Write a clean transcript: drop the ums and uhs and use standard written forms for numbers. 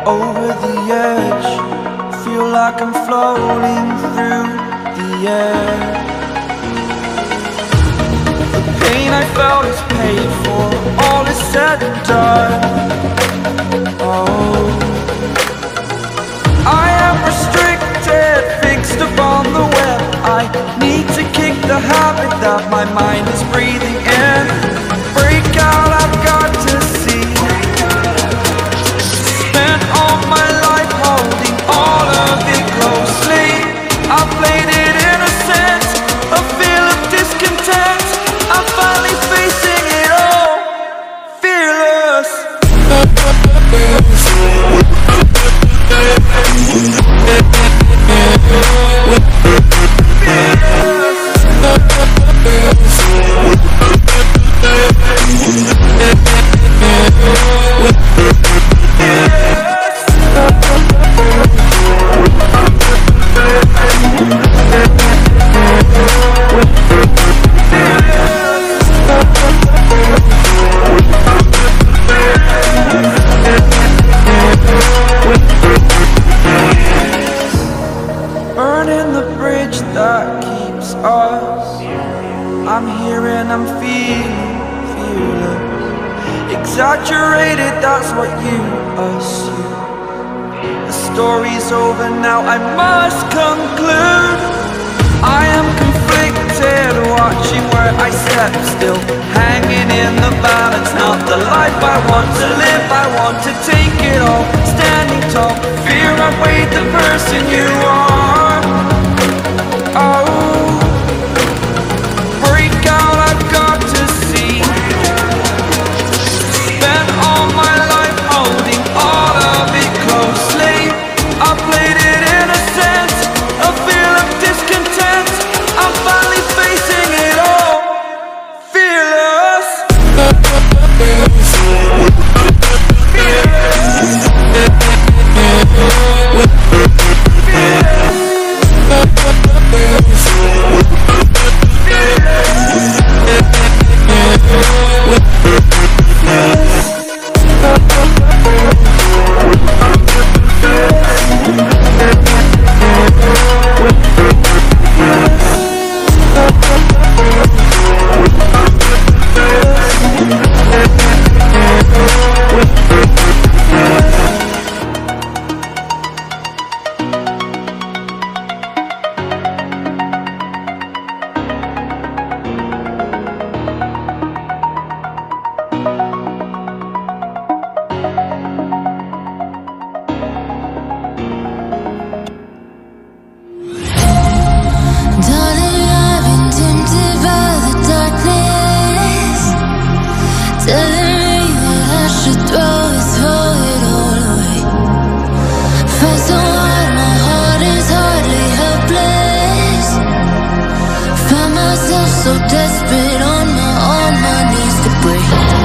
Over the edge, feel like I'm floating through the air. The pain I felt is paid for, all is said and done. Oh, I am restricted, fixed upon the web. I need to kick the habit that my mind is breathing in. Break out, I've got to see. Spent all my life holding all of it closely. I played it innocent, a feel of discontent. I'm finally facing it all, fearless. Burning the bridge that keeps us. I'm here and I'm feeling fearless. Exaggerated, that's what you assume. The story's over now, I must conclude. I am conflicted, watching where I step still, hanging in the balance. Not the life I want to live, I want to take it all. Standing tall, fear outweighed the person you are. Oh, break out, I've got to see. Spent all my life holding all of it closely. I played it innocent, a feel of discontent. I'm finally facing it all, fearless. So desperate on my knees to break.